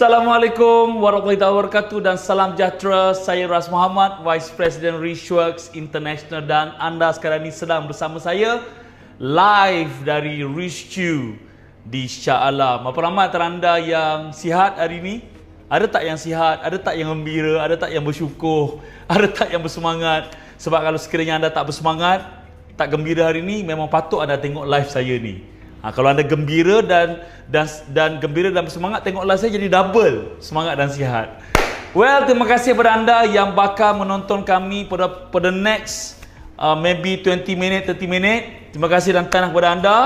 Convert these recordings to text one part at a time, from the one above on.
Assalamualaikum warahmatullahi wabarakatuh dan salam sejahtera. Saya Ras Muhammad, Vice President Richworks International, dan anda sekarang ini sedang bersama saya live dari Richcu di Shah Alam. Apa ramai antara anda yang sihat hari ini? Ada tak yang sihat? Ada tak yang gembira? Ada tak yang bersyukur? Ada tak yang bersemangat? Sebab kalau sekiranya anda tak bersemangat, tak gembira hari ini, memang patut anda tengok live saya ni. Kalau anda gembira dan gembira dan bersemangat, tengoklah saya jadi double semangat dan sihat. Well, terima kasih kepada anda yang bakal menonton kami pada next maybe 20 minit, 30 minit. Terima kasih dan tahniah kepada anda.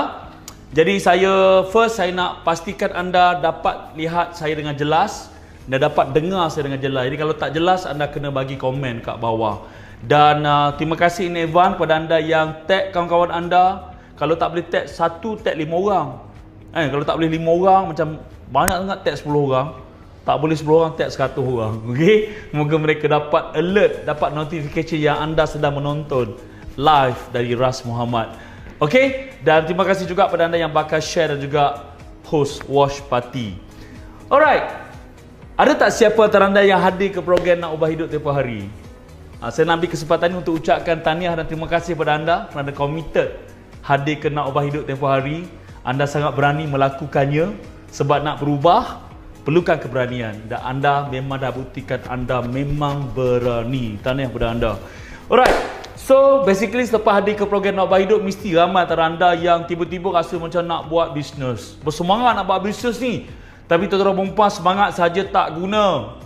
Jadi saya nak pastikan anda dapat lihat saya dengan jelas dan dapat dengar saya dengan jelas. Jadi kalau tak jelas, anda kena bagi komen kat bawah. Dan terima kasih in advance kepada anda yang tag kawan-kawan anda. Kalau tak boleh tag satu, tag 5 orang. Kalau tak boleh 5 orang, macam banyak sangat tag 10 orang. Tak boleh 10 orang, tag 100 orang. Okey? Moga mereka dapat alert, dapat notification yang anda sedang menonton live dari Ras Muhammad. Okey? Dan terima kasih juga kepada anda yang bakal share dan juga host watch party. Alright. Ada tak siapa antara anda yang hadir ke program Nak Ubah Hidup tempoh hari? Saya nak ambil kesempatan ini untuk ucapkan tahniah dan terima kasih kepada anda kerana committed hadir ke Nak Ubah Hidup tempoh hari. Anda sangat berani melakukannya sebab nak berubah perlukan keberanian dan anda memang dah buktikan anda memang berani. Tahniah kepada anda. Alright. So basically selepas hadir ke program Nak Ubah Hidup, mesti ramai antara anda yang tiba-tiba rasa macam nak buat bisnes. Bersemangat nak buat bisnes ni. Tapi tuan-tuan perempuan, semangat saja tak guna.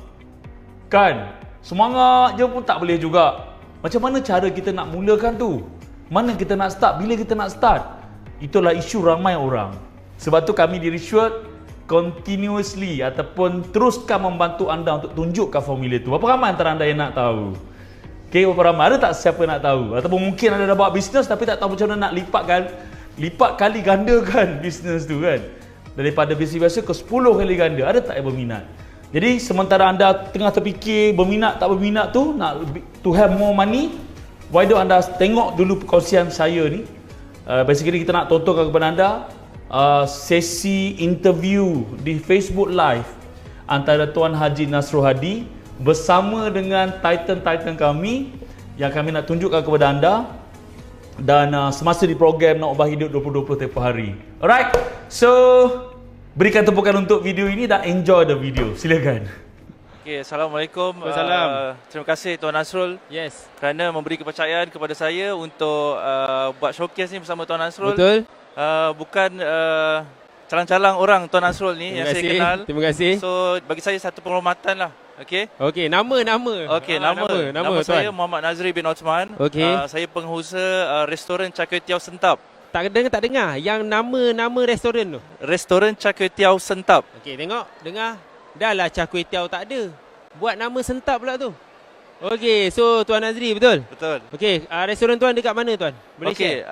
Kan? Semangat je pun tak boleh juga. Macam mana cara kita nak mulakan tu? Mana kita nak start? Bila kita nak start? Itulah isu ramai orang. Sebab tu kami di Richworks continuously ataupun teruskan membantu anda untuk tunjukkan formula tu. Berapa ramai antara anda yang nak tahu? Okay, berapa ramai? Ada tak siapa nak tahu? Ataupun mungkin anda dah buat bisnes tapi tak tahu macam mana nak lipat kali gandakan bisnes tu kan? Daripada bisnes biasa ke 10 kali ganda. Ada tak yang berminat? Jadi sementara anda tengah terfikir berminat tak berminat tu, nak to have more money, why don't anda tengok dulu perkongsian saya ni. Basically kita nak tontonkan kepada anda sesi interview di Facebook Live antara Tuan Haji Nasrul Hadi bersama dengan Titan kami yang kami nak tunjukkan kepada anda dan semasa di program Nak Ubah Hidup 2020 tempoh hari. Alright, so berikan tepukan untuk video ini dan enjoy the video. Silakan. Okay, Assalamualaikum. Waalaikumsalam. Terima kasih Tuan Nasrul kerana memberi kepercayaan kepada saya untuk buat showcase ni bersama Tuan Nasrul. Betul. Bukan calang-calang orang Tuan Nasrul ni yang saya kenal. Terima kasih. So bagi saya satu penghormatan lah. Okey, nama. Okey, nama saya Muhammad Nazri bin Osman. Okey. Saya pengusaha restoran Char Kway Teow Sentap. Tak dengar yang nama restoran tu. Restoran Char Kway Teow Sentap. Okey, tengok, dengar. Dah lah Char Kway Teow tak ada. Buat nama Sentap pula tu. Okey, so Tuan Nazri betul? Betul. Okey, restoran tuan dekat mana tuan? Boleh share?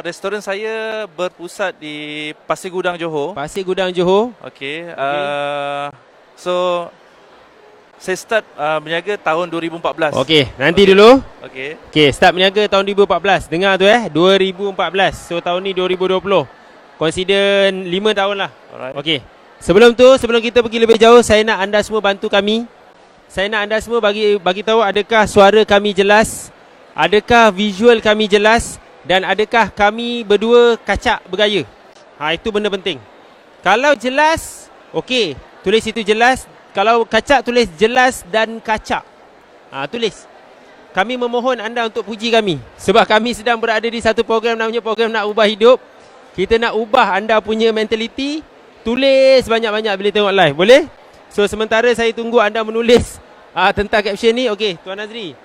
Restoran saya berpusat di Pasir Gudang, Johor. Pasir Gudang, Johor. Okey. So saya start berniaga tahun 2014. Okey, nanti dulu. Okey, start berniaga tahun 2014. Dengar tu 2014. So tahun ni 2020. Consider 5 tahun lah. Alright. Okey. Sebelum kita pergi lebih jauh, saya nak anda semua bantu kami. Saya nak anda semua bagi tahu adakah suara kami jelas, adakah visual kami jelas dan adakah kami berdua kacak bergaya. Itu benda penting. Kalau jelas, okey, tulis itu jelas. Kalau kacak, tulis jelas dan kacak. Tulis. Kami memohon anda untuk puji kami sebab kami sedang berada di satu program namanya program Nak Ubah Hidup. Kita nak ubah anda punya mentaliti. Tulis banyak-banyak bila tengok live. Boleh? So sementara saya tunggu anda menulis tentang caption ni. Okey, Tuan Nazri.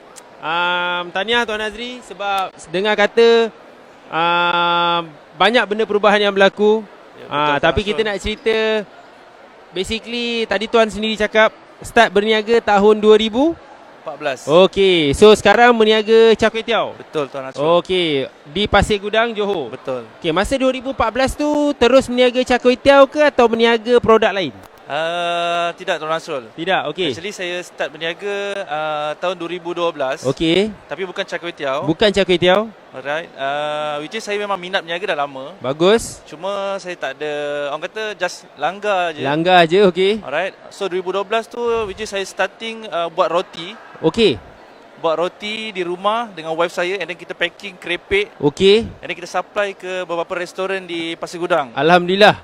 Tahniah Tuan Nazri sebab dengar kata banyak benda perubahan yang berlaku. Betul, tapi kita nak cerita, basically tadi Tuan sendiri cakap start berniaga tahun 2014. Okey, so sekarang berniaga Char Kway Teow. Betul Tuan Nasrul. Okey, di Pasir Gudang, Johor. Betul. Okey, masa 2014 tu terus berniaga Char Kway Teow ke atau berniaga produk lain? Tidak, Tuan Nasrul. Tidak, okey. Actually saya start berniaga tahun 2012. Okey. Tapi bukan char kway teow. Bukan char kway teow. Alright. Which is saya memang minat berniaga dah lama. Bagus. Cuma saya tak ada, orang kata just langgar je. Langgar je, okey. Alright. So 2012 tu which is saya starting buat roti. Okey. Buat roti di rumah dengan wife saya, and then kita packing kerepek, Okey. and then kita supply ke beberapa restoran di Pasir Gudang. Alhamdulillah.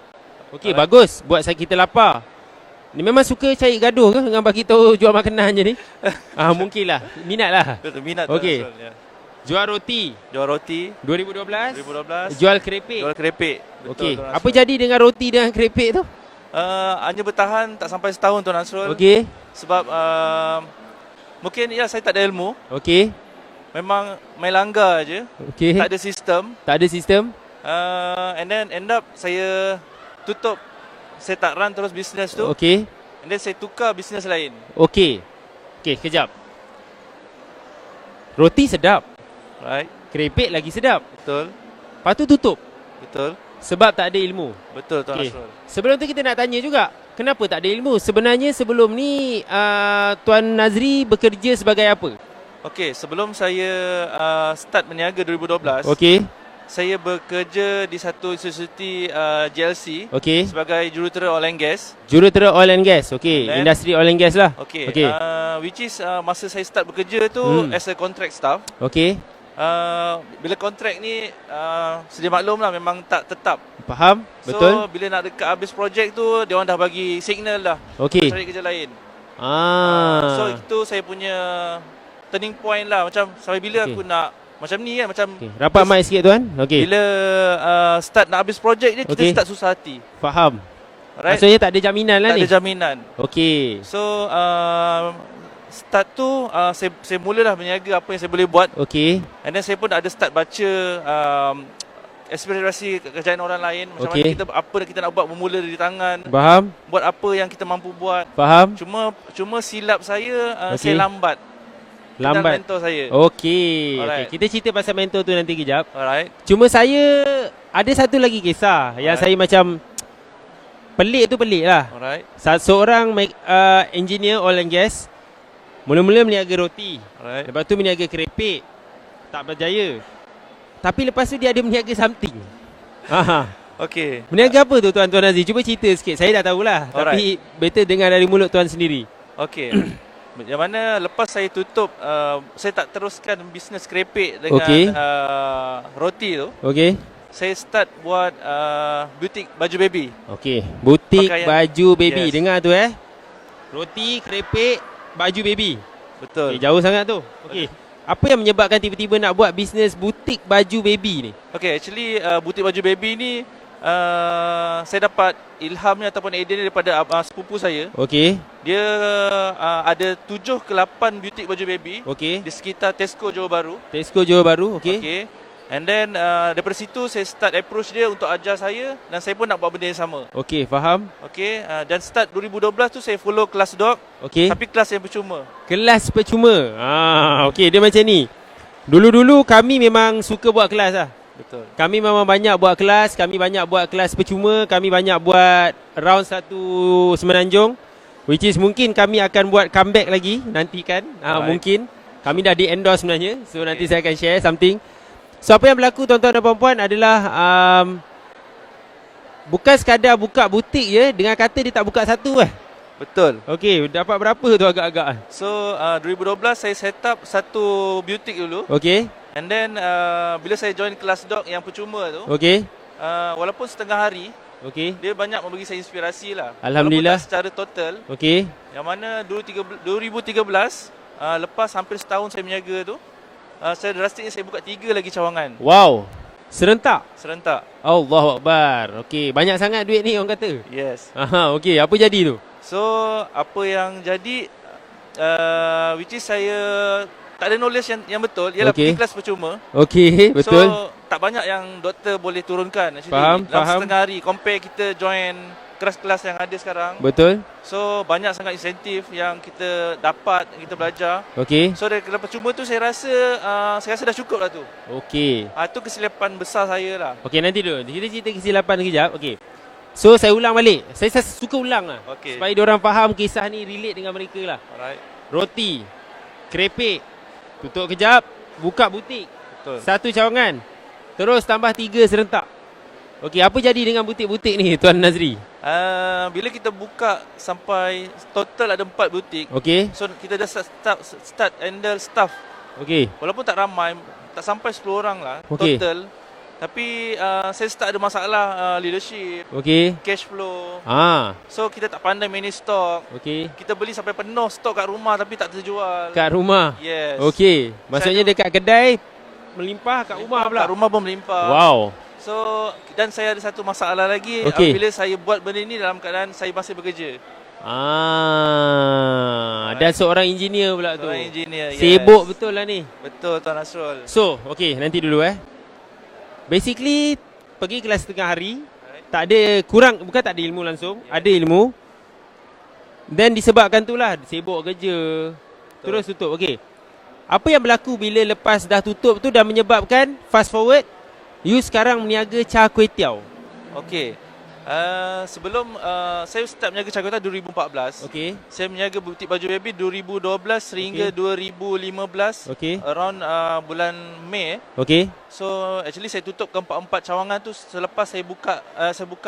Okey, bagus. Buat saya kita lapar. Ni memang suka cari gaduh ke dengan bagi tahu jual makanan je ni? Mungkinlah. Minatlah. Betul, minat. Okey. Ya. Jual roti Jual roti 2012. 2012. Jual kerepek. Jual kerepek. Betul, Okey. Tuan Apa Nasrul. jadi dengan roti dengan kerepek tu? Hanya bertahan tak sampai setahun, Tuan Nasrul. Okey. Sebab mungkin ya saya tak ada ilmu. Okey. Memang main langgar je. Okey. Tak ada sistem. Tak ada sistem. And then end up saya tutup. Saya tak run terus bisnes tu. Okey. And then saya tukar bisnes lain. Okey. Okey, kejap. Roti sedap. Right. Kerepek lagi sedap. Betul. Lepas tu tutup. Betul. Sebab tak ada ilmu. Betul, Tuan Okey. Nasrul. Sebelum tu kita nak tanya juga, kenapa tak ada ilmu? Sebenarnya sebelum ni Tuan Nazri bekerja sebagai apa? Okey, sebelum saya start berniaga 2012, Okey. saya bekerja di satu institusi GLC Okey. sebagai jurutera oil and gas. Jurutera oil and gas. Okey, Then- industri oil and gas lah. Okey. Okey. Which is masa saya start bekerja tu as a contract staff. Okey. Bila kontrak ni sedia maklum lah memang tak tetap. Faham? So Betul? bila nak dekat habis projek tu, dia orang dah bagi signal dah Okey. cari kerja lain. So So itu saya punya turning point lah. Macam sampai bila Okey. aku nak macam ni kan, macam rapat mic sikit tuan. Okey. bila start nak habis projek je, kita Okey. start susah hati. Faham. Right? Maksudnya tak ada jaminan lah Tak ni. ada jaminan. Okey. So start tu saya mulalah berniaga apa yang saya boleh buat. Okey. And then saya pun ada start baca aspirasi kerjaan orang lain. Macam Okey. mana kita, apa kita nak buat bermula dari tangan. Faham? Buat apa yang kita mampu buat. Faham? Cuma silap saya, Okey. saya lambat. Kenal Lambat. mentor saya. Okey. Alright. Okey, kita cerita pasal mentor tu nanti kejap. Alright. Cuma saya ada satu lagi kisah yang saya macam pelik tu pelik lah. Alright. Seorang engineer oil and gas mula-mula berniaga roti. Alright. Lepas tu berniaga kerepek. Tak berjaya. Tapi lepas tu dia ada berniaga something. Okey. Berniaga apa tu Tuan Aziz? Cuba cerita sikit. Saya dah tahulah. Tapi better dengar dari mulut Tuan sendiri. Okey. Yang mana lepas saya tutup, saya tak teruskan bisnes kerepek dengan Okey. roti tu. Okey. Saya start buat butik baju baby. Okey. Butik Pakaian. baju baby. Yes. Dengar tu Roti, kerepek, baju baby. Betul. Okay, jauh sangat tu. Okey. Apa yang menyebabkan tiba-tiba nak buat bisnes butik baju baby ni? Okay, actually butik baju baby ni saya dapat ilhamnya ataupun idea daripada sepupu saya. Okey. Dia ada 7 ke 8 butik baju baby Okey. di sekitar Tesco Johor Bahru. Tesco Johor Bahru. Okey. Okay. And then daripada situ saya start approach dia untuk ajar saya, dan saya pun nak buat benda yang sama. Okey, faham. Okay, dan start 2012 tu saya follow kelas dog, Okey. tapi kelas yang percuma. Kelas percuma. Okey, dia macam ni. Dulu-dulu kami memang suka buat kelas lah. Betul. Kami memang banyak buat kelas, kami banyak buat kelas percuma, kami banyak buat round 1 Semenanjung, which is mungkin kami akan buat comeback lagi nanti kan. Alright. Mungkin kami dah di endorse sebenarnya. So nanti saya akan share something. So apa yang berlaku tuan-tuan dan puan-puan adalah bukan sekadar buka butik je dengan kata dia tak buka satu Betul. Okey, dapat berapa tu agak-agak? So 2012 saya set up satu butik dulu. Okey. And then bila saya join kelas dog yang percuma tu, Okey. walaupun setengah hari, Okey. dia banyak memberi saya inspirasi lah. Alhamdulillah. Walaupun tak secara total. Okey. Yang mana 2013 lepas hampir setahun saya berniaga tu, saya drastiknya saya buka 3 lagi cawangan Wow. Serentak. serentak. Allahu Akbar. Okey, banyak sangat duit ni orang kata. Yes. Okey, apa jadi tu? So apa yang jadi, which is saya tak ada knowledge yang betul. Ialah Okey. pergi kelas percuma. Okey, betul. So tak banyak yang doktor boleh turunkan actually. Faham, Dalam faham. setengah hari compare kita join kelas-kelas yang ada sekarang. Betul. So banyak sangat insentif yang kita dapat, kita belajar. Okey. So dari kelas percuma tu saya rasa dah cukup lah tu. Okey. Itu kesilapan besar saya lah. Okey, nanti dulu. Kita cerita kesilapan kejap. Okey. So saya ulang balik. Saya suka ulang lah. Okey. Supaya diorang faham kisah ni relate dengan mereka lah. Alright. Roti, kerepek, tutup kejap, buka butik. Betul. 1 cawangan. Terus tambah 3 serentak. Okey, apa jadi dengan butik-butik ni Tuan Nazri? Bila kita buka sampai total ada 4 butik. Okey. So kita dah start handle staff. Okey. Walaupun tak ramai, tak sampai 10 orang lah Okey. total. Tapi saya start ada masalah leadership, Okey. cash flow. So kita tak pandai manage stok. okey. Kita beli sampai penuh stok kat rumah tapi tak terjual. Kat rumah. Yes. Okey. Maksudnya dekat kedai melimpah, kat rumah pula. Kat rumah pun melimpah. Wow. So dan saya ada satu masalah lagi. Okey. Bila saya buat benda ni dalam keadaan saya masih bekerja. Dan seorang engineer pula tu. Seorang engineer, yes. Sibuk betul lah ni. Betul Tuan Nasrul. So, okey, nanti dulu Basically, pergi kelas setengah hari, tak ada kurang, bukan tak ada ilmu langsung, ada ilmu. Then disebabkan tu lah, sibuk kerja, terus tutup. Okey. Apa yang berlaku bila lepas dah tutup tu dan menyebabkan, fast forward, you sekarang meniaga Char Kway Teow. Okey. Sebelum saya start meniaga Char Kway Teow 2014. Okey. Saya meniaga butik baju baby 2012 sehingga 2015. Okey. Around bulan Mei. Okey. So actually saya tutup ke 4 cawangan tu selepas saya buka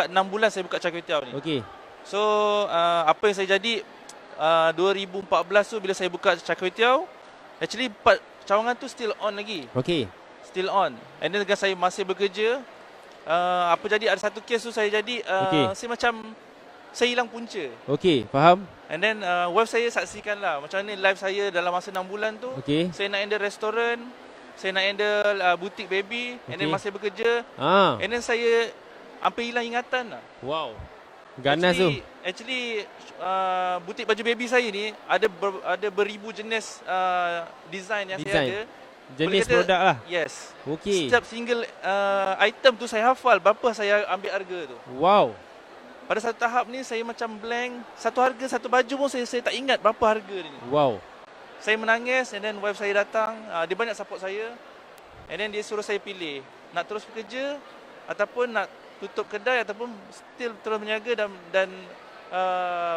6 bulan saya buka Char Kway Teow ni. Okey. So apa yang saya jadi 2014 tu bila saya buka Char Kway Teow, actually 4 cawangan tu still on lagi. Okey. Still on. And then dengan saya masih bekerja, apa jadi ada satu kes tu saya jadi saya macam saya hilang punca. Okey, faham. And then wife saya saksikan lah macam mana life saya dalam masa 6 bulan tu. Okey. Saya nak handle restoran, saya nak handle butik baby, and then masih bekerja. And then saya hampir hilang ingatan lah. Wow. Ganas tu. Actually butik baju baby saya ni ada beribu jenis design yang saya ada. Jenis produk lah. Yes. Okey. Setiap single item tu saya hafal berapa saya ambil harga tu. Wow. Pada satu tahap ni saya macam blank. Satu harga, satu baju pun saya tak ingat berapa harga ni. Wow. Saya menangis and then wife saya datang. Dia banyak support saya. And then dia suruh saya pilih. Nak terus bekerja ataupun nak tutup kedai ataupun still terus berniaga dan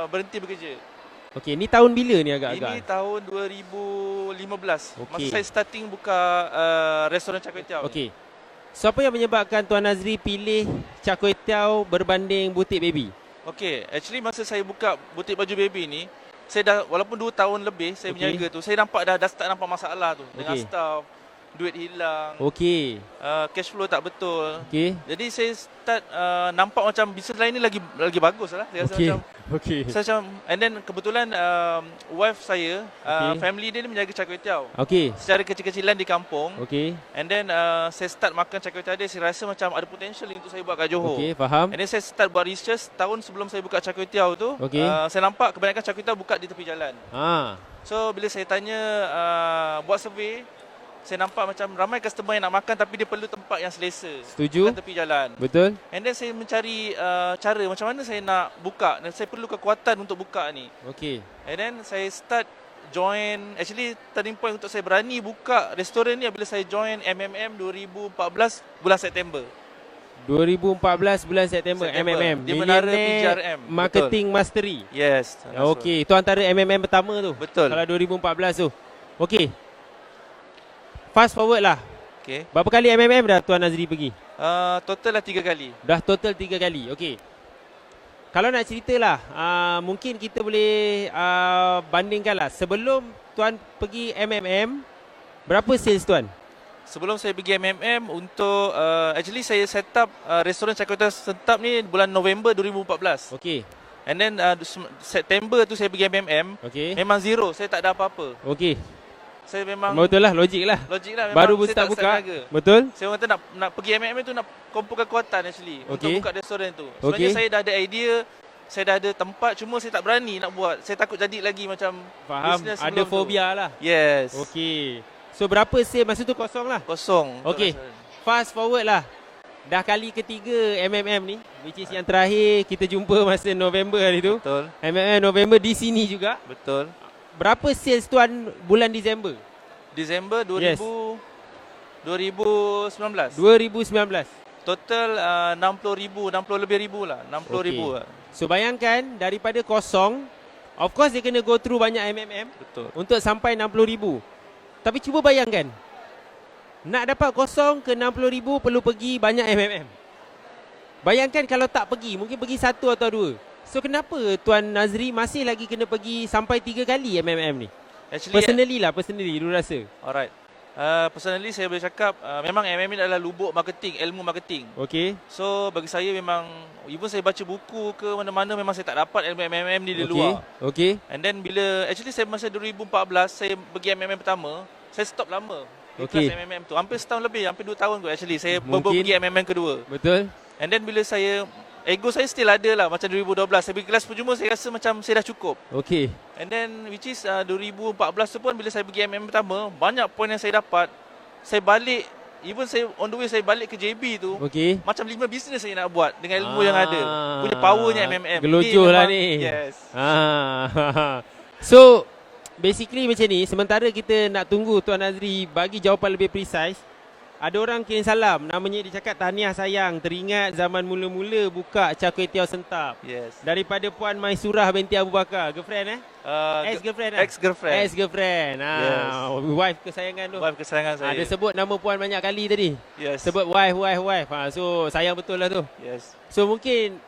berhenti bekerja. Okey, ni tahun bila ni agak-agak? Ini tahun 2015. Okey. Masa saya starting buka restoran Char Kway Teow. Okey. So apa yang menyebabkan Tuan Nazri pilih Char Kway Teow berbanding butik baby? Okey, actually masa saya buka butik baju baby ni, saya dah walaupun 2 tahun lebih saya berniaga tu, saya nampak dah start nampak masalah tu dengan staff, duit hilang. Okey. Cash flow tak betul. Okey. Jadi saya start nampak macam bisnes lain ni lagi bagus lah. Saya rasa macam Okey. saya macam, and then kebetulan wife saya, family dia ni menjaga Char Kway Teow. Okey. Secara kecil-kecilan di kampung. Okey. And then saya start makan Char Kway Teow dia, saya rasa macam ada potential untuk saya buat kat Johor. Okey, faham. And then saya start buat research tahun sebelum saya buka Char Kway Teow tu. Okey. Saya nampak kebanyakan Char Kway Teow buka di tepi jalan. So bila saya tanya buat survey, saya nampak macam ramai customer yang nak makan tapi dia perlu tempat yang selesa. Setuju. Bukan tepi jalan. Betul. And then saya mencari cara macam mana saya nak buka dan saya perlu kekuatan untuk buka ni. Okey. And then saya start join, actually turning point untuk saya berani buka restoran ni bila saya join MMM 2014 bulan September. 2014 bulan September. MMM. Di Menara Millionaire PJRM. Marketing Mastery. Yes. Okey, tu antara MMM pertama tu. Betul. Kalau 2014 tu. Okey. Fast forward lah. Okey. Berapa kali MMM dah Tuan Nazri pergi? Total lah 3 kali. Dah total 3 kali. Okey. Kalau nak ceritalah, mungkin kita boleh bandingkan lah. Sebelum Tuan pergi MMM, berapa sales Tuan? Sebelum saya pergi MMM untuk actually saya set up restoran Char Kway Teow Sentap ni bulan November 2014. Okey. And then September tu saya pergi MMM. Okey. Memang zero, saya tak ada apa-apa. Okey. Saya memang Betul lah, logik lah. Logik lah, memang baru saya start tak buka. niaga. Betul. Saya kata nak pergi MMM tu nak kumpulkan kekuatan actually untuk buka restoran tu. Sebenarnya Okey. saya dah ada idea, saya dah ada tempat, cuma saya tak berani nak buat. Saya takut jadi lagi macam Faham, business ada sebelum fobia tu. lah. Yes. Okey. So berapa sale masa tu kosong lah? Kosong. Okey. Fast forward lah. Dah kali ketiga MMM ni, which is yang terakhir kita jumpa masa November hari tu. Betul. MMM November di sini juga. Betul. Berapa sales Tuan bulan Disember? Disember 2019. 2019. Total 60,000, 60 lebih ribu lah, 60,000 lah. So bayangkan daripada kosong, of course dia kena go through banyak MMM Betul. untuk sampai 60,000. Tapi cuba bayangkan, nak dapat kosong ke 60,000 perlu pergi banyak MMM. Bayangkan kalau tak pergi, mungkin pergi satu atau dua. So kenapa Tuan Nazri masih lagi kena pergi sampai 3 kali MMM ni? Actually, Personally lu rasa. alright. Personally saya boleh cakap memang MM ini adalah lubuk marketing, ilmu marketing. Okay. So bagi saya memang, even saya baca buku ke mana-mana, memang saya tak dapat ilmu MMM ni di luar. Okay. And then bila, actually saya masa 2014 saya pergi MMM pertama, saya stop lama. Di Okay. kelas MMM tu, hampir setahun lebih, hampir 2 tahun kot actually. Saya Mungkin. pergi MMM kedua. Betul. And then bila saya, ego saya still ada lah macam 2012. Saya pergi kelas percuma, saya rasa macam saya dah cukup. Okay. And then which is 2014 tu pun bila saya pergi MM pertama, banyak point yang saya dapat. Saya balik, even saya on the way saya balik ke JB tu, Okay. macam 5 bisnes saya nak buat dengan ilmu yang ada. Punya powernya MMM. Gelojoh lah memang- ni. Yes. So basically macam ni, sementara kita nak tunggu Tuan Nazri bagi jawapan lebih precise, ada orang kirim salam, namanya dia cakap tahniah sayang, teringat zaman mula-mula buka Char Kway Teow Sentap. Yes. Daripada Puan Maisurah binti Abu Bakar, girlfriend Ex-girlfriend lah. Ex-girlfriend. Ex-girlfriend. Wife kesayangan tu. Wife kesayangan saya. Dia sebut nama puan banyak kali tadi. Yes. Sebut wife. So sayang betul lah tu. Yes. So mungkin,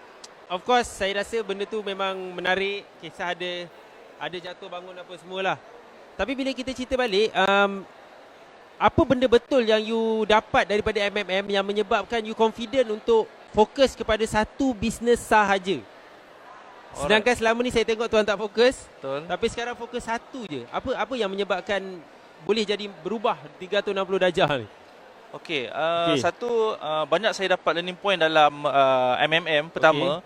of course saya rasa benda tu memang menarik. Kisah ada jatuh bangun apa semualah. Tapi bila kita cerita balik, apa benda betul yang you dapat daripada MMM yang menyebabkan you confident untuk fokus kepada satu bisnes sahaja? Sedangkan selama ni saya tengok tuan tak fokus. Betul. Tapi sekarang fokus satu je. Apa yang menyebabkan boleh jadi berubah 360 darjah ni? Okey, satu banyak saya dapat learning point dalam MMM pertama,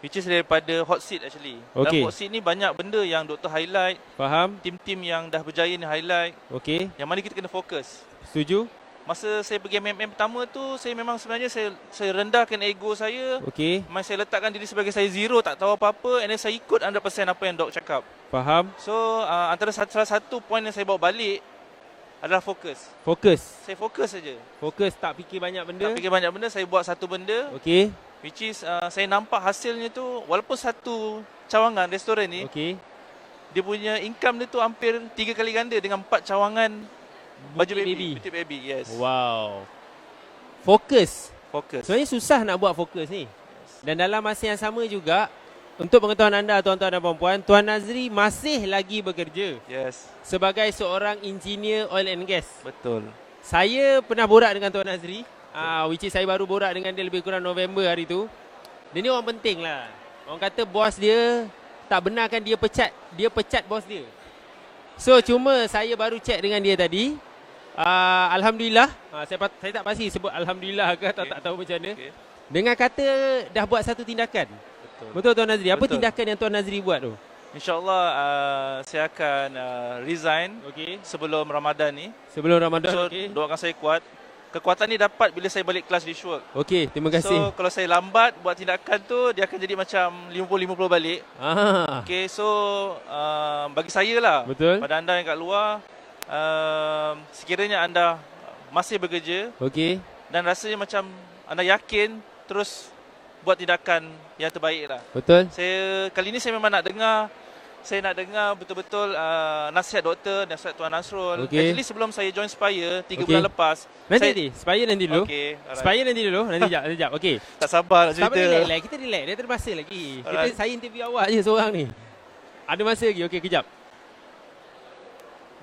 which is daripada hot seat actually. Okay. Dalam hot seat ni banyak benda yang doktor highlight, Faham? tim-tim yang dah berjaya ni highlight, Okey. yang mana kita kena fokus. Setuju? Masa saya pergi MMM pertama tu, saya memang sebenarnya saya rendahkan ego saya. Okey. Memang saya letakkan diri sebagai saya zero, tak tahu apa-apa, and then saya ikut 100% apa yang dok cakap. Faham? So antara salah satu point yang saya bawa balik adalah fokus. Fokus. Saya fokus saja. Fokus, tak fikir banyak benda. Tak fikir banyak benda, saya buat satu benda. Okey. Which is saya nampak hasilnya tu, walaupun satu cawangan restoran ni, Okey. dia punya income dia tu hampir 3 kali ganda dengan 4 cawangan baju baby. Butik baby, yes. Wow. Fokus. Fokus. Sebenarnya susah nak buat fokus ni. Dan dalam masa yang sama juga, untuk pengetahuan anda tuan-tuan dan puan-puan, Tuan Nazri masih lagi bekerja Yes. sebagai seorang engineer oil and gas. Betul. Saya pernah borak dengan Tuan Nazri, which is saya baru borak dengan dia lebih kurang November hari tu. Dia ni orang penting lah. Orang kata bos dia tak benarkan dia pecat bos dia. So cuma saya baru check dengan dia tadi. Alhamdulillah, saya tak pasti sebut Alhamdulillah ke atau tak tahu macam mana. Okay. Dengan kata dah buat satu tindakan. Betul Tuan Nazri? Apa Betul. tindakan yang Tuan Nazri buat tu? InsyaAllah saya akan resign sebelum Ramadan ni. Sebelum Ramadan. So doakan saya kuat. Kekuatan ni dapat bila saya balik kelas Rishwork. Okey, terima kasih. So kalau saya lambat buat tindakan tu, dia akan jadi macam 50-50 balik. Okay, so bagi saya lah, Betul. pada anda yang kat luar, sekiranya anda masih bekerja Okey. dan rasanya macam anda yakin, terus buat tindakan yang terbaik lah. Betul. Kali ni saya memang nak dengar betul-betul nasihat doktor, nasihat Tuan Nasrul. Okey. Actually sebelum saya join Spire 3 Okey. bulan lepas, Nanti Spire nanti dulu. Okey, alright. Spire nanti dulu. Nanti jap. Okey. Tak sabar nak Tak cerita. boleh relax. Kita relax. Dia termasa lagi. Alright. Saya interview awak je seorang ni. Ada masa lagi. Okey, kejap.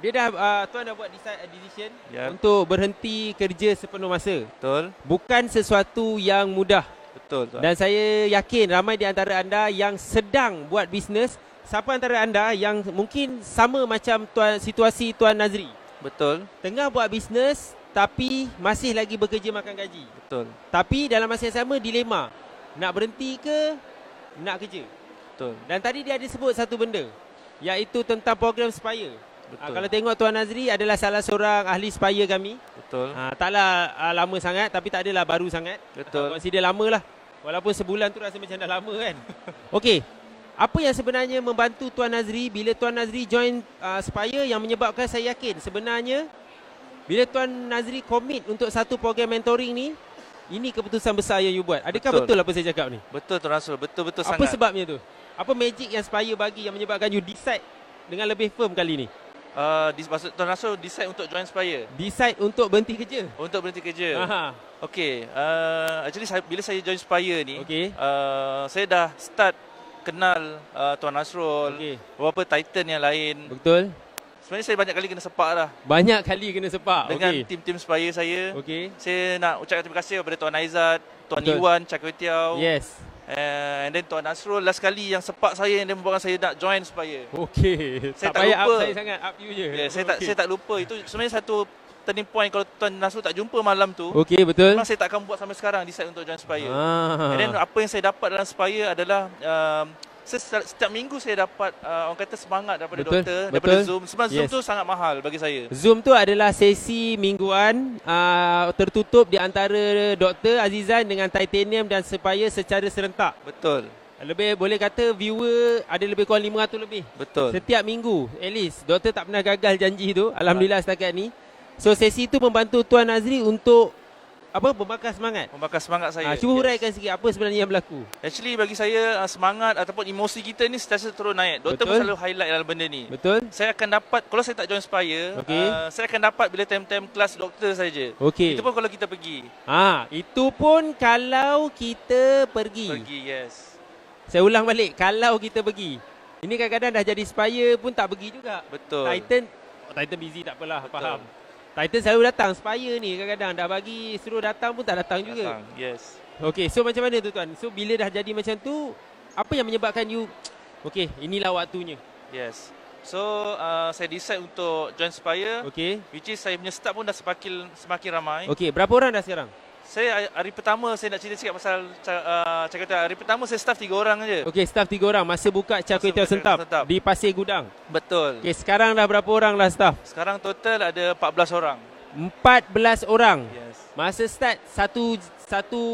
Dia dah Tuan dah buat decision untuk berhenti kerja sepenuh masa. Betul. Bukan sesuatu yang mudah. Betul, Tuan. Dan saya yakin ramai di antara anda yang sedang buat bisnes. Siapa antara anda yang mungkin sama macam situasi Tuan Nazri? Betul. Tengah buat bisnes tapi masih lagi bekerja makan gaji. Betul. Tapi dalam masa yang sama dilema. Nak berhenti ke nak kerja? Betul. Dan tadi dia ada sebut satu benda, iaitu tentang program Spire. Betul. Kalau tengok Tuan Nazri adalah salah seorang ahli Spire kami. Betul. Taklah lama sangat tapi tak adalah baru sangat. Betul. Consider lama lah. Walaupun sebulan tu rasa macam dah lama kan. Okey. Apa yang sebenarnya membantu Tuan Nazri bila Tuan Nazri join Spire yang menyebabkan saya yakin sebenarnya bila Tuan Nazri komit untuk satu program mentoring ni, Ini keputusan besar yang you buat. Adakah betul apa saya cakap ni? Betul Tuan Nasrul, betul-betul Apa sangat. sebabnya tu? Apa magic yang Spire bagi yang menyebabkan you decide dengan lebih firm kali ni? Maksud Tuan Nasrul decide untuk join Spire? Decide untuk berhenti kerja? Untuk berhenti kerja. Aha. Okay, actually bila saya join Spire ni, Okey. saya dah start kenal Tuan Nasrul, Okey. beberapa Titan yang lain. Betul. Sebenarnya saya banyak kali kena sepak dah Banyak kali kena sepak. dengan Okey. tim-tim Spire saya. Okey. Saya nak ucapkan terima kasih kepada Tuan Aizat, Tuan Betul. Iwan, Char Kway Teow. Yes. And then Tuan Nasrul last kali yang sepak saya yang membuatkan saya nak join Spire. Okey. Saya Tak tak payah up lupa. saya sangat, up you je. Yeah, Okey. saya tak lupa. Itu sebenarnya satu turning point kalau Tuan Nasrul tak jumpa malam tu. Okey, betul. Memang saya tak akan buat sampai sekarang decide untuk join Spire. Ah. And then apa yang saya dapat dalam Spire adalah setiap minggu saya dapat orang kata semangat daripada Betul, doktor, daripada betul. Zoom. Sebab Zoom Yes. tu sangat mahal bagi saya. Zoom tu adalah sesi mingguan tertutup di antara Dr. Azizan dengan Titanium dan Spire secara serentak. Betul. Lebih boleh kata viewer ada lebih kurang 500 lebih. Betul. Setiap minggu at least. Doktor tak pernah gagal janji tu. Alhamdulillah setakat ni. So sesi tu membantu Tuan Azri untuk membakar semangat. Membakar semangat saya. Cuba huraikan sikit apa sebenarnya yang berlaku. Actually bagi saya semangat ataupun emosi kita ni sentiasa terus naik. Doktor pun Betul. selalu highlight dalam benda ni. Betul? Saya akan dapat, kalau saya tak join Spire, Okey. saya akan dapat bila time-time kelas doktor saja. Okey. Itu pun kalau kita pergi. Itu pun kalau kita pergi. Pergi, yes. Saya ulang balik, kalau kita pergi. Ini kadang-kadang dah jadi Spire pun tak pergi juga. Betul. Titan busy tak apalah, Betul. faham. Titan selalu datang, Spire ni kadang-kadang dah bagi suruh datang pun tak datang juga. Datang, yes. Okey, so macam mana tu tuan? So bila dah jadi macam tu, apa yang menyebabkan you okey, inilah waktunya. Yes. So saya decide untuk join Spire, Okey. which is saya punya staff pun dah semakin ramai. Okey, berapa orang dah sekarang? Saya hari pertama saya nak cerita sikit pasal cakap hari pertama saya staff 3 orang aja. Okey, staff 3 orang masa buka Char Kway Teow Masa buka Sentap Sentap. di Pasir Gudang. Betul. Okey, sekarang dah berapa orang lah staff? Sekarang total ada 14 orang. 14 orang. Yes. Masa start satu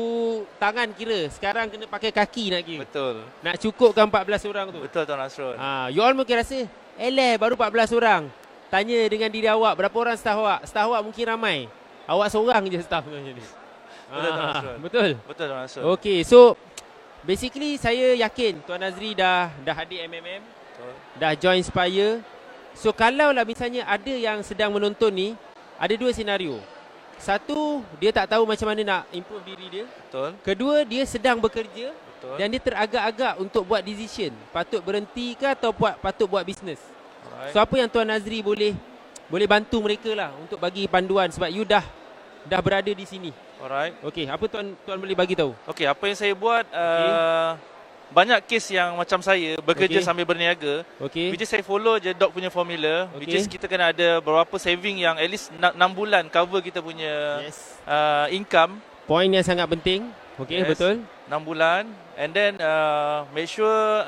tangan kira, sekarang kena pakai kaki nak kira. Betul. Nak cukupkan 14 orang tu. Betul Tuan Nasrul. You all mungkin rasa, baru 14 orang. Tanya dengan diri awak, berapa orang staff awak? Staff awak mungkin ramai. Awak seorang je staff macam ni. Betul Tuan Nasrul. Betul. Betul Tuan Nasrul. Okey, so basically saya yakin Tuan Azri dah hadir MMM, Betul. dah join Spire. So kalau lah misalnya ada yang sedang menonton ni, ada 2 senario. Satu, dia tak tahu macam mana nak improve diri dia. Betul. Kedua, dia sedang bekerja Betul. dan dia teragak-agak untuk buat decision. Patut berhenti ke atau patut buat bisnes. Alright. So apa yang Tuan Azri boleh bantu mereka lah untuk bagi panduan sebab you dah berada di sini. Alright. Okey, apa tuan boleh bagi tahu? Okey, apa yang saya buat banyak kes yang macam saya bekerja Okey. sambil berniaga. Okey. Which is saya follow je doc punya formula. Which Okey. is kita kena ada berapa saving yang at least 6 bulan cover kita punya Yes. income. Point yang sangat penting. Okey, Yes. betul. 6 bulan. And then make sure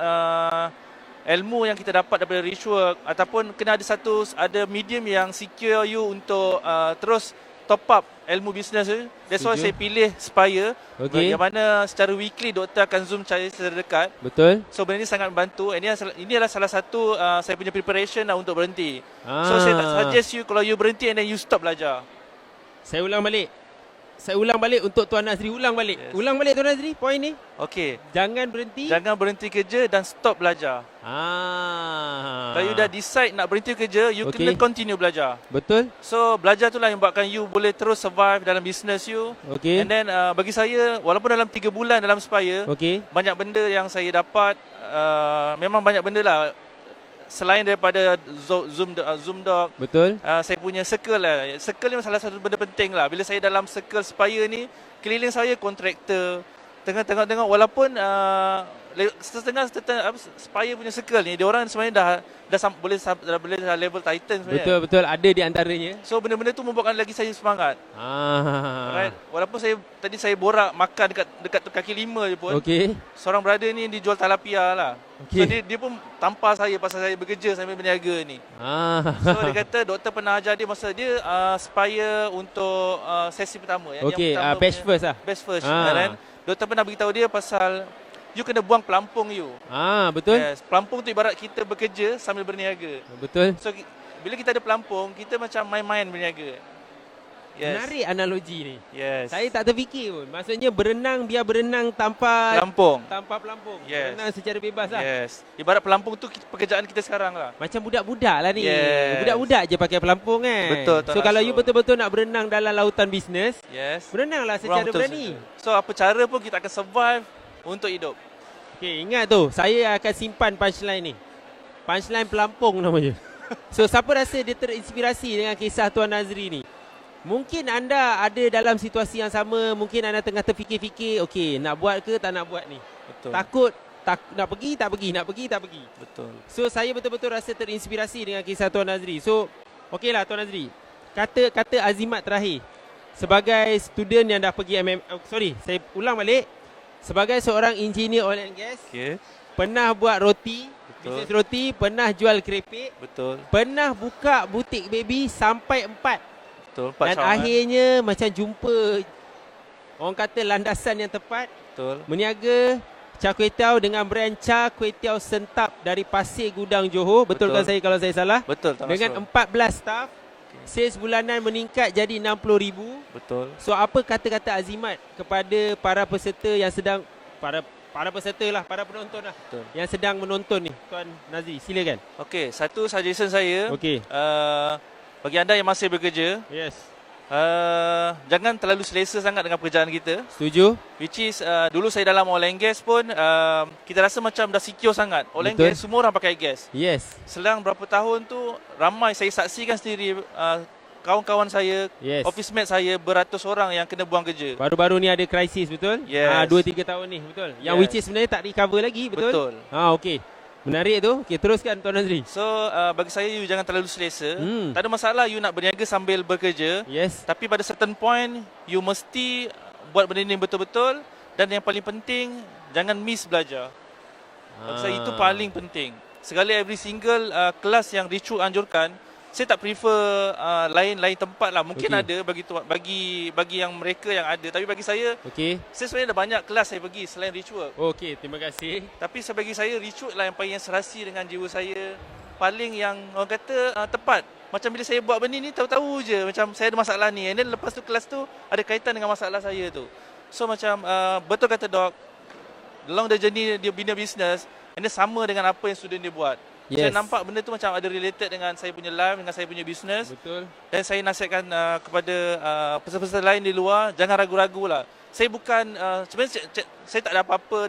ilmu yang kita dapat daripada Richwork ataupun kena ada medium yang secure you untuk terus top up ilmu bisnes tu. That's why Setuju. saya pilih Spire. Okey. Yang mana secara weekly doktor akan zoom saya secara dekat. Betul. So benda ni sangat membantu. Ini adalah salah satu saya punya preparation lah untuk berhenti. So saya tak suggest you kalau you berhenti and then you stop belajar. Saya ulang balik untuk Tuan Azri. Ulang balik. Yes. Ulang balik Tuan Azri point ni. Okey. Jangan berhenti. Jangan berhenti kerja dan stop belajar. Kalau you dah decide nak berhenti kerja, you Okey. kena continue belajar. Betul. So belajar tu lah yang buatkan you boleh terus survive dalam business you. Okey. And then bagi saya, walaupun dalam 3 bulan dalam Spire, Okey. banyak benda yang saya dapat. Memang banyak benda lah. Selain daripada Zoom Doc, Betul. saya punya circle lah. Circle ni salah satu benda penting lah. Bila saya dalam circle Spire ni, keliling saya kontraktor. Tengok walaupun setengah Spire punya circle ni, dia orang sebenarnya dah boleh level Titan sebenarnya. Betul. Ada di antaranya. So benda-benda tu membuatkan lagi saya semangat. Right? Walaupun tadi saya borak makan dekat kaki 5 je pun. Okey. Seorang brother ni dia jual talapia lah. Okey. So dia pun tampar saya pasal saya bekerja sambil berniaga ni. So dia kata doktor pernah ajar dia masa dia Spire untuk sesi pertama. Okey, pertama batch punya- first lah. Batch first. Ah. Kan? Doktor pernah beritahu dia pasal you kena buang pelampung you. Betul. Yes, pelampung tu ibarat kita bekerja sambil berniaga. Betul. So bila kita ada pelampung, kita macam main-main berniaga. Menarik analogi ni. Yes. Saya tak terfikir pun. Maksudnya berenang, biar berenang tanpa pelampung. Yes. Berenang secara bebas lah. Yes. Ibarat pelampung tu pekerjaan kita sekarang lah. Macam budak-budak lah ni. Yes. Budak-budak je pakai pelampung kan. Betul, Tuan So kalau Nasrul. you betul-betul nak berenang dalam lautan bisnes, Yes. berenanglah secara Betul, berani. So apa cara pun kita akan survive untuk hidup. Okay, ingat tu. Saya akan simpan punchline ni. Punchline pelampung namanya. So siapa rasa dia terinspirasi dengan kisah Tuan Nazri ni? Mungkin anda ada dalam situasi yang sama. Mungkin anda tengah terfikir-fikir, okay, nak buat ke tak nak buat ni? Betul. Takut, nak pergi, tak pergi, nak pergi, tak pergi. Betul. So saya betul-betul rasa terinspirasi dengan kisah Tuan Nazri. So, okey lah Tuan Nazri. Kata azimat terakhir. Sebagai student yang dah pergi saya ulang balik. Sebagai seorang engineer oil and gas, Okay. pernah buat roti, Betul. bisnes roti, pernah jual kerepek, Betul. pernah buka butik baby sampai 4. Betul. Dan akhirnya macam jumpa orang kata landasan yang tepat, Betul. meniaga Char Kway Teow dengan brand Char Kway Teow Sentap dari Pasir Gudang Johor. Betulkan Betul. saya kalau saya salah? Betul. Tuan Dengan Nasrul. 14 staff, sales bulanan meningkat jadi 60,000. Betul. So apa kata-kata azimat kepada para peserta yang sedang para peserta lah, para penonton lah Betul. yang sedang menonton ni, Tuan Nazri, silakan. Okey, satu suggestion saya. Okey. Bagi anda yang masih bekerja, Yes. jangan terlalu selesa sangat dengan pekerjaan kita. Setuju? Which is dulu saya dalam oil and gas pun kita rasa macam dah secure sangat. Oil and Betul. gas semua orang pakai gas. Yes. Selang berapa tahun tu ramai saya saksikan sendiri kawan-kawan saya, Yes. office mate saya beratus orang yang kena buang kerja. Baru-baru ni ada krisis, betul? Yes. 2-3 tahun ni, betul? Yang Yes. which is sebenarnya tak recover lagi, betul? Betul. Okey. Menarik tu. Okey, teruskan Tuan Nazri. So bagi saya you jangan terlalu selesa. Hmm. Tak ada masalah you nak berniaga sambil bekerja. Yes. Tapi pada certain point you mesti buat benda ni betul-betul. Dan yang paling penting jangan miss belajar. Bagi saya itu paling penting. Segala every single kelas yang Richwood anjurkan, saya tak prefer lain-lain tempat lah. Mungkin Okey. ada bagi yang mereka yang ada. Tapi bagi saya, Okey. saya sebenarnya ada banyak kelas saya pergi selain Richwood. Okey, terima kasih. Tapi bagi saya Richwood lah yang paling serasi dengan jiwa saya. Paling yang orang kata tepat. Macam bila saya buat benda ni tahu-tahu je macam saya ada masalah ni. And then lepas tu kelas tu ada kaitan dengan masalah saya tu. So macam betul kata Doc, along the journey dia bina bisnes, and then sama dengan apa yang student dia buat. Yes. Saya nampak benda tu macam ada related dengan saya punya life, dengan saya punya bisnes. Betul. Dan saya nasihatkan kepada peserta-peserta lain di luar, jangan ragu-ragu lah. Saya bukan, sebenarnya saya tak ada apa-apa,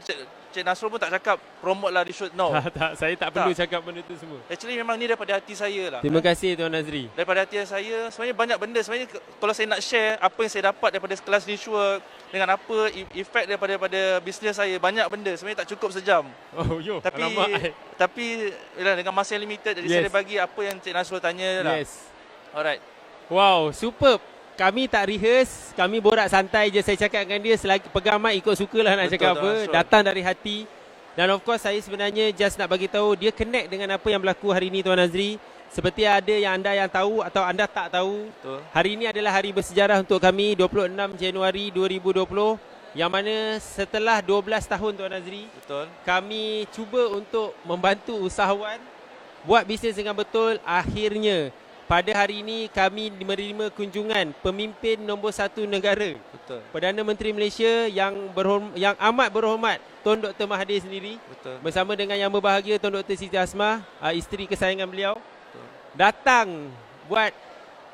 Cik Nasrul pun tak cakap promote lah Richwood, no. Tak, saya tak perlu cakap benda tu semua. Actually memang ni daripada hati saya lah. Terima kasih Tuan Nazri. Daripada hati saya, sebenarnya banyak benda. Sebenarnya kalau saya nak share apa yang saya dapat daripada kelas Richwood, dengan apa efek daripada bisnes saya, banyak benda. Sebenarnya tak cukup sejam. Oh yo, Tapi yalah, dengan masa yang limited, jadi saya bagi apa yang Cik Nasrul tanya lah. Yes. Alright. Wow, superb. Kami tak rehearse, kami borak santai je. Saya cakap dengan dia selagi pegang mic ikut sukalah nak Betul, cakap Tuan apa. Nasrul. Datang dari hati. Dan of course saya sebenarnya just nak bagi tahu dia connect dengan apa yang berlaku hari ini Tuan Nazri. Seperti ada yang anda yang tahu atau anda tak tahu. Betul. Hari ini adalah hari bersejarah untuk kami, 26 Januari 2020. Yang mana setelah 12 tahun Tuan Nazri, Betul. kami cuba untuk membantu usahawan buat bisnes dengan betul. Akhirnya pada hari ini kami menerima kunjungan pemimpin nombor 1 negara, Betul. Perdana Menteri Malaysia yang amat berhormat Tun Dr. Mahathir sendiri, Betul. bersama dengan yang berbahagia Tun Dr. Siti Asmah, isteri kesayangan beliau, Betul. datang buat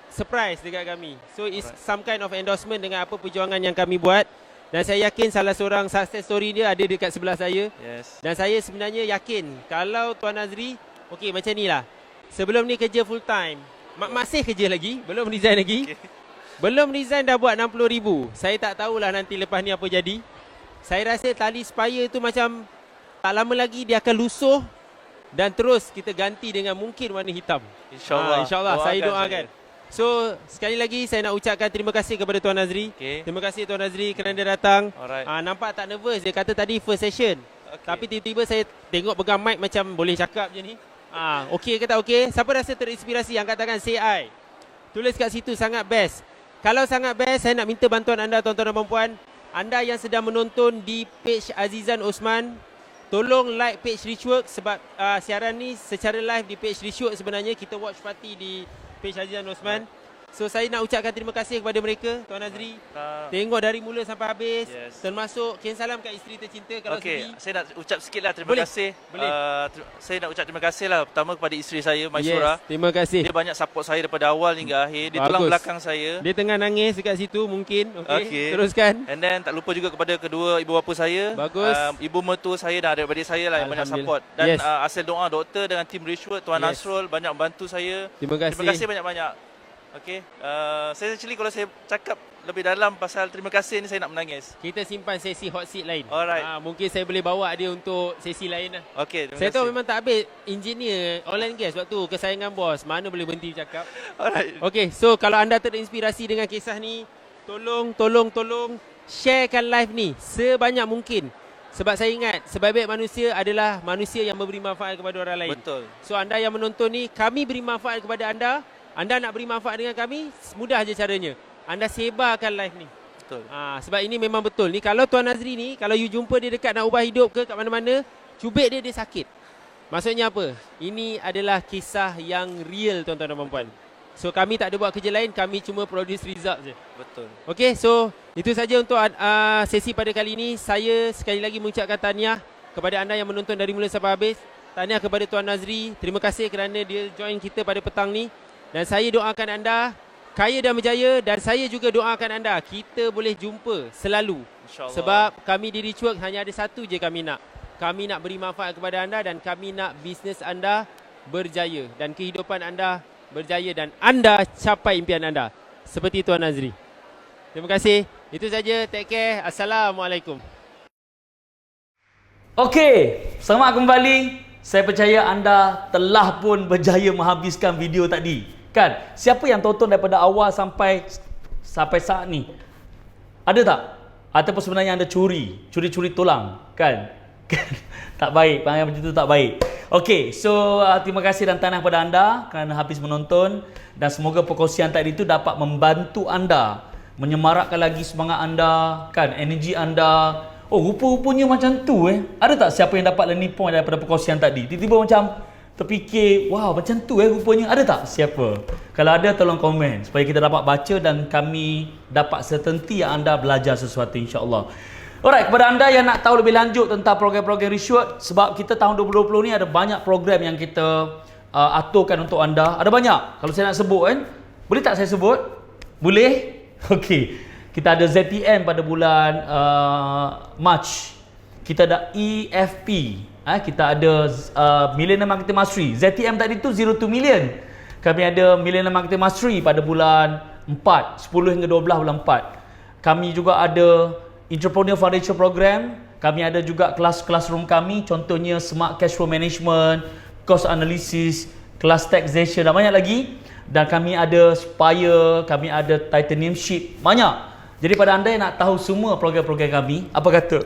surprise dekat kami. So it's Alright. some kind of endorsement dengan apa perjuangan yang kami buat. Dan saya yakin salah seorang success story dia ada dekat sebelah saya. Yes. Dan saya sebenarnya yakin kalau Tuan Nazri, okey macam ni lah. Sebelum ni kerja full time. Masih kerja lagi, belum resign lagi. Okay. Belum resign dah buat 60,000. Saya tak tahulah nanti lepas ni apa jadi. Saya rasa tali spire tu macam tak lama lagi dia akan lusuh. Dan terus kita ganti dengan mungkin warna hitam. InsyaAllah. InsyaAllah, saya doakan. saya. So sekali lagi saya nak ucapkan terima kasih kepada Tuan Nazri. Okay. Terima kasih Tuan Nazri kerana dia datang. Alright. Nampak tak nervous. Dia kata tadi first session. Okay. Tapi tiba-tiba saya tengok pegang mic macam boleh cakap je ni. Okey ke tak okey? Siapa rasa terinspirasi angkat tangan say I. Tulis kat situ sangat best. Kalau sangat best, saya nak minta bantuan anda tuan-tuan dan puan-puan. Anda yang sedang menonton di page Azizan Osman, tolong like page Richwood sebab siaran ni secara live di page Richwood sebenarnya. Kita watch party di page Azizan Osman. So saya nak ucapkan terima kasih kepada mereka, Tuan Azri. Tengok dari mula sampai habis. Yes. Termasuk kirim salam kat isteri tercinta kalau Okey, sudi. saya nak ucap sikit lah terima Boleh. kasih. Boleh. Saya nak ucap terima kasih lah pertama kepada isteri saya, Maisura. Yes, terima kasih. Dia banyak support saya daripada awal hingga akhir. Dia tulang Bagus. belakang saya. Dia tengah nangis dekat situ mungkin. Okey. Okey. Teruskan. And then tak lupa juga kepada kedua ibu bapa saya. Bagus. Ibu mertua saya dan adik-adik saya lah yang banyak Alhamdulillah. support. Dan Yes. hasil doa doktor dengan tim Rishwood, Tuan Yes. Nasrul banyak bantu saya. Terima kasih. Terima kasih banyak-banyak. Okey. Saya actually kalau saya cakap lebih dalam pasal terima kasih ni saya nak menangis. Kita simpan sesi hot seat lain. Alright. Mungkin saya boleh bawa dia untuk sesi lain lah. Okey, terima Saya kasih. tahu memang tak habis. Engineer oil and gas waktu kesayangan bos. Mana boleh berhenti cakap. Alright. Okey, so kalau anda terinspirasi dengan kisah ni, tolong sharekan live ni sebanyak mungkin. Sebab saya ingat, sebaik-baik manusia adalah manusia yang memberi manfaat kepada orang lain. Betul. So anda yang menonton ni, kami beri manfaat kepada anda. Anda nak beri manfaat dengan kami, mudah je caranya. Anda sebarkan live ni. Betul. Sebab ini memang betul. Ni kalau Tuan Azri ni, kalau you jumpa dia dekat nak ubah hidup ke kat mana-mana, cubit dia sakit. Maksudnya apa? Ini adalah kisah yang real tuan-tuan dan puan-puan. So kami tak ada buat kerja lain, kami cuma produce result je. Betul. Okey, so itu saja untuk sesi pada kali ini. Saya sekali lagi mengucapkan tahniah kepada anda yang menonton dari mula sampai habis. Tahniah kepada Tuan Nazri. Terima kasih kerana dia join kita pada petang ni. Dan saya doakan anda kaya dan berjaya, dan saya juga doakan anda kita boleh jumpa selalu. InsyaAllah. Sebab kami di Richwork hanya ada satu je kami nak. Kami nak beri manfaat kepada anda dan kami nak bisnes anda berjaya dan kehidupan anda berjaya dan anda capai impian anda. Seperti Tuan Nazri. Terima kasih. Itu saja. Take care. Assalamualaikum. Okey, selamat kembali. Saya percaya anda telah pun berjaya menghabiskan video tadi. Kan? Siapa yang tonton daripada awal sampai saat ni? Ada tak? Ataupun sebenarnya anda curi tulang, kan? Tak baik, panggil macam tu tak baik. Okey, so terima kasih dan tahniah kepada anda kerana habis menonton, dan semoga perkongsian tadi itu dapat membantu anda menyemarakkan lagi semangat anda, kan, energi anda. Oh, rupa-rupanya macam tu Ada tak siapa yang dapat learning point daripada perkongsian tadi? Tiba-tiba macam terfikir, wow, macam tu rupanya. Ada tak siapa? Kalau ada, tolong komen supaya kita dapat baca dan kami dapat certainty yang anda belajar sesuatu, insya-Allah. Alright, kepada anda yang nak tahu lebih lanjut tentang program-program Richwork, sebab kita tahun 2020 ni ada banyak program yang kita aturkan untuk anda. Ada banyak. Kalau saya nak sebut boleh tak saya sebut? Boleh? Okey. Kita ada ZTM pada bulan March. Kita ada EFP. Kita ada Millennium Marketing Mastery. ZTM tadi tu 0 to million. Kami ada Millennium Marketing Mastery pada bulan 4, 10 hingga 12 bulan 4. Kami juga ada Entrepreneur Foundation Program. Kami ada juga kelas room kami, contohnya Smart Cash Flow Management, Cost Analysis, kelas Taxation dan banyak lagi. Dan kami ada Spire, kami ada Titanium Sheet, banyak. Jadi pada anda yang nak tahu semua program-program kami, apa kata?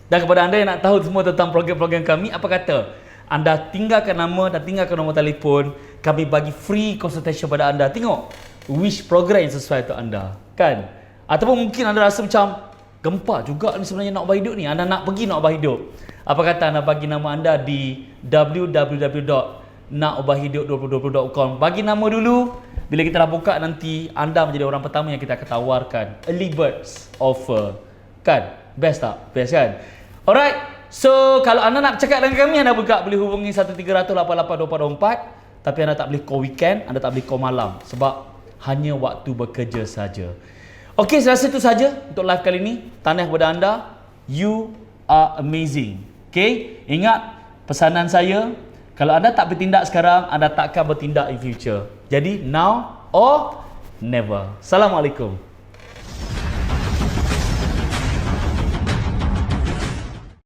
Dan kepada anda yang nak tahu semua tentang program-program kami, apa kata? Anda tinggalkan nama dan tinggalkan nombor telefon, kami bagi free consultation pada anda. Tengok which program yang sesuai untuk anda, kan? Ataupun mungkin anda rasa macam gempak juga ni sebenarnya nak ubah hidup ni, anda nak pergi nak ubah hidup. Apa kata anda bagi nama anda di www.nakubahhidup2020.com. Bagi nama dulu. Bila kita dah buka nanti, anda menjadi orang pertama yang kita akan tawarkan early birds offer. Kan? Best tak? Best kan? Alright. So, kalau anda nak cakap dengan kami, anda boleh hubungi 1300882424. Tapi anda tak boleh call weekend, anda tak boleh call malam. Sebab hanya waktu bekerja saja. Okey, saya rasa itu saja untuk live kali ini. Tahniah kepada anda. You are amazing. Okey? Ingat pesanan saya. Kalau anda tak bertindak sekarang, anda takkan bertindak in future. Jadi, now or never. Assalamualaikum.